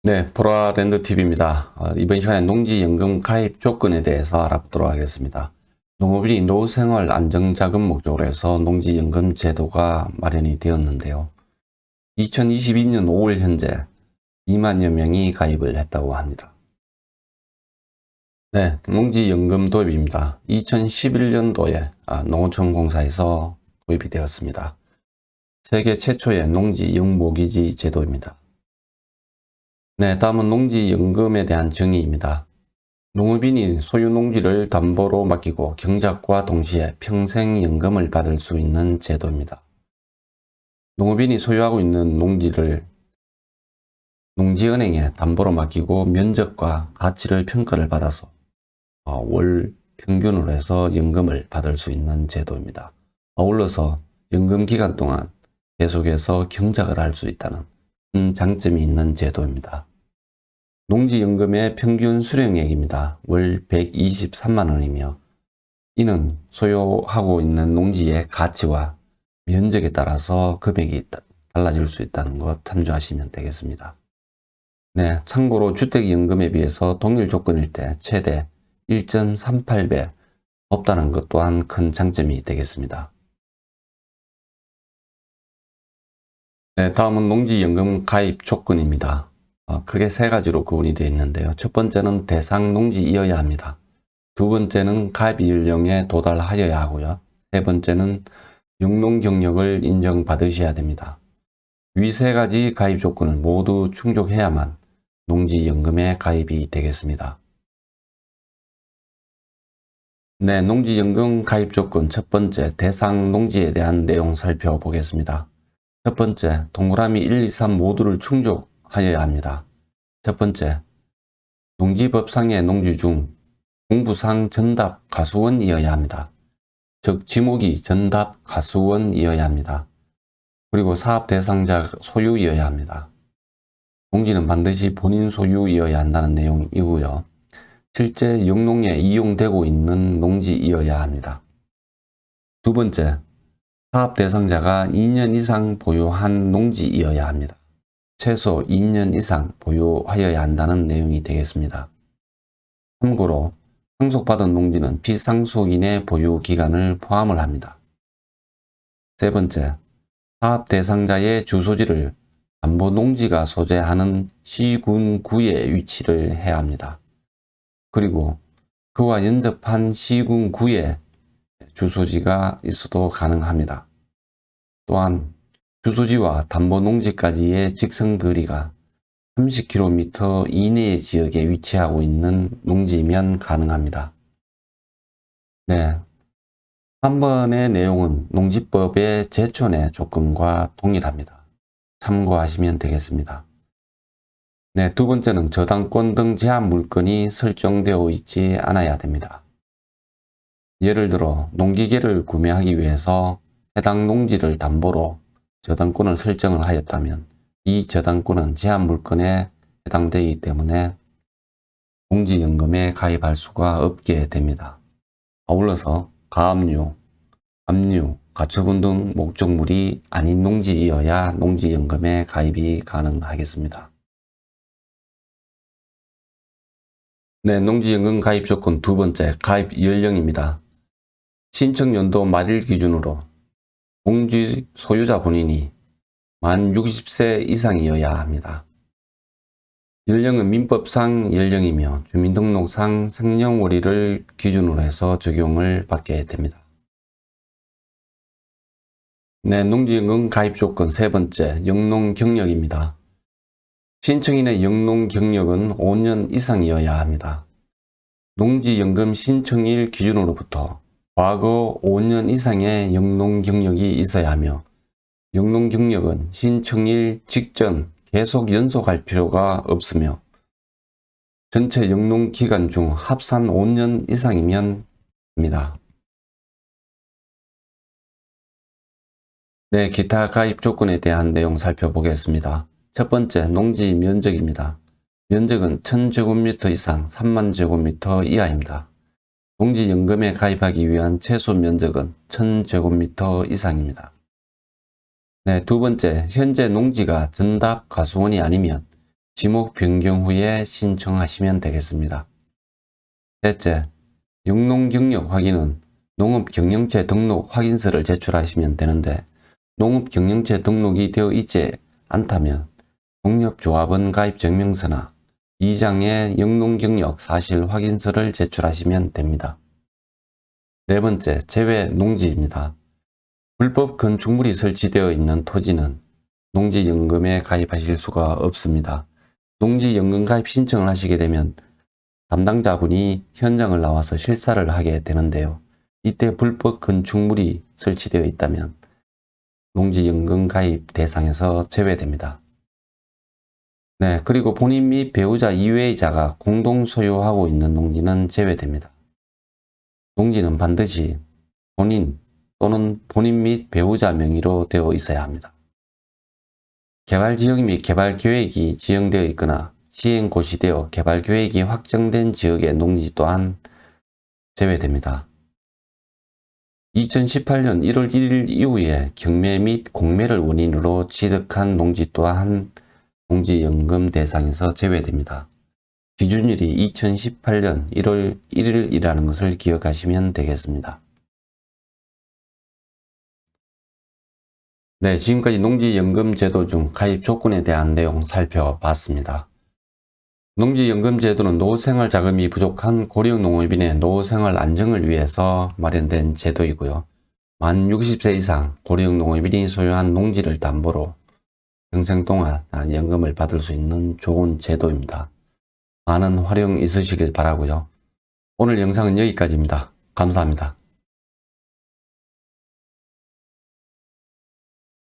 네, 보라랜드TV입니다. 이번 시간에 농지연금 가입 조건에 대해서 알아보도록 하겠습니다. 농업인이 노후생활 안정자금 목적으로 해서 농지연금 제도가 마련이 되었는데요. 2022년 5월 현재 2만여 명이 가입을 했다고 합니다. 네, 농지연금 도입입니다. 2011년도에 농어촌공사에서 도입이 되었습니다. 세계 최초의 농지영모기지 제도입니다. 네, 다음은 농지연금에 대한 정의입니다. 농업인이 소유 농지를 담보로 맡기고 경작과 동시에 평생연금을 받을 수 있는 제도입니다. 농업인이 소유하고 있는 농지를 농지은행에 담보로 맡기고 면적과 가치를 평가를 받아서 월 평균으로 해서 연금을 받을 수 있는 제도입니다. 아울러서 연금 기간 동안 계속해서 경작을 할 수 있다는 장점이 있는 제도입니다. 농지연금의 평균 수령액입니다. 월 123만 원이며 이는 소유하고 있는 농지의 가치와 면적에 따라서 금액이 달라질 수 있다는 것 참조하시면 되겠습니다. 네, 참고로 주택연금에 비해서 동일 조건일 때 최대 1.38배 높다는 것 또한 큰 장점이 되겠습니다. 네, 다음은 농지연금 가입 조건입니다. 크게 세 가지로 구분이 되어 있는데요. 첫 번째는 대상 농지이어야 합니다. 두 번째는 가입 연령에 도달하여야 하고요. 세 번째는 영농 경력을 인정받으셔야 됩니다. 위 세 가지 가입 조건을 모두 충족해야만 농지연금에 가입이 되겠습니다. 네, 농지연금 가입 조건 첫 번째, 대상 농지에 대한 내용 살펴보겠습니다. 첫 번째, 동그라미 1, 2, 3 모두를 충족하여야 합니다. 첫 번째, 농지법상의 농지 중 공부상 전답 가수원이어야 합니다. 즉 지목이 전답 가수원이어야 합니다. 그리고 사업 대상자 소유이어야 합니다. 농지는 반드시 본인 소유이어야 한다는 내용이고요. 실제 영농에 이용되고 있는 농지이어야 합니다. 두 번째, 사업 대상자가 2년 이상 보유한 농지이어야 합니다. 최소 2년 이상 보유하여야 한다는 내용이 되겠습니다. 참고로 상속받은 농지는 비상속인의 보유 기간을 포함을 합니다. 세 번째, 사업 대상자의 주소지를 담보 농지가 소재하는 시군구에 위치를 해야 합니다. 그리고 그와 연접한 시군구에 주소지가 있어도 가능합니다. 또한 주소지와 담보 농지까지의 직선 거리가 30km 이내의 지역에 위치하고 있는 농지면 가능합니다. 네, 3번의 내용은 농지법의 제촌의 조건과 동일합니다. 참고하시면 되겠습니다. 네, 두 번째는 저당권 등 제한 물건이 설정되어 있지 않아야 됩니다. 예를 들어 농기계를 구매하기 위해서 해당 농지를 담보로 저당권을 설정을 하였다면 이 저당권은 제한 물건에 해당되기 때문에 농지연금에 가입할 수가 없게 됩니다. 아울러서 가압류, 압류, 가처분 등 목적물이 아닌 농지이어야 농지연금에 가입이 가능하겠습니다. 네, 농지연금 가입 조건 두 번째, 가입 연령입니다. 신청 연도 말일 기준으로 농지 소유자 본인이 만 60세 이상이어야 합니다. 연령은 민법상 연령이며 주민등록상 생년월일을 기준으로 해서 적용을 받게 됩니다. 네, 농지연금 가입 조건 세 번째, 영농 경력입니다. 신청인의 영농 경력은 5년 이상이어야 합니다. 농지연금 신청일 기준으로부터 과거 5년 이상의 영농 경력이 있어야 하며 영농 경력은 신청일 직전 계속 연속할 필요가 없으며 전체 영농 기간 중 합산 5년 이상이면 됩니다. 네, 기타 가입 조건에 대한 내용 살펴보겠습니다. 첫 번째, 농지 면적입니다. 면적은 1000제곱미터 이상 3만 제곱미터 이하입니다. 농지연금에 가입하기 위한 최소 면적은 1000제곱미터 이상입니다. 네, 두 번째, 현재 농지가 전답 가수원이 아니면 지목 변경 후에 신청하시면 되겠습니다. 셋째, 영농경력 확인은 농업경영체 등록 확인서를 제출하시면 되는데 농업경영체 등록이 되어 있지 않다면 농협조합원 가입증명서나 2장의 영농경력 사실 확인서를 제출하시면 됩니다. 네 번째, 재외 농지입니다. 불법 건축물이 설치되어 있는 토지는 농지연금에 가입하실 수가 없습니다. 농지연금 가입 신청을 하시게 되면 담당자분이 현장을 나와서 실사를 하게 되는데요. 이때 불법 건축물이 설치되어 있다면 농지연금 가입 대상에서 제외됩니다. 네, 그리고 본인 및 배우자 이외의 자가 공동 소유하고 있는 농지는 제외됩니다. 농지는 반드시 본인 또는 본인 및 배우자 명의로 되어 있어야 합니다. 개발지역 및 개발계획이 지정되어 있거나 시행 고시되어 개발계획이 확정된 지역의 농지 또한 제외됩니다. 2018년 1월 1일 이후에 경매 및 공매를 원인으로 취득한 농지 또한 농지연금 대상에서 제외됩니다. 기준일이 2018년 1월 1일이라는 것을 기억하시면 되겠습니다. 네, 지금까지 농지연금제도 중 가입 조건에 대한 내용 살펴봤습니다. 농지연금제도는 노후생활 자금이 부족한 고령 농업인의 노후생활 안정을 위해서 마련된 제도이고요. 만 60세 이상 고령 농업인이 소유한 농지를 담보로 평생 동안 연금을 받을 수 있는 좋은 제도입니다. 많은 활용 있으시길 바라고요. 오늘 영상은 여기까지입니다. 감사합니다.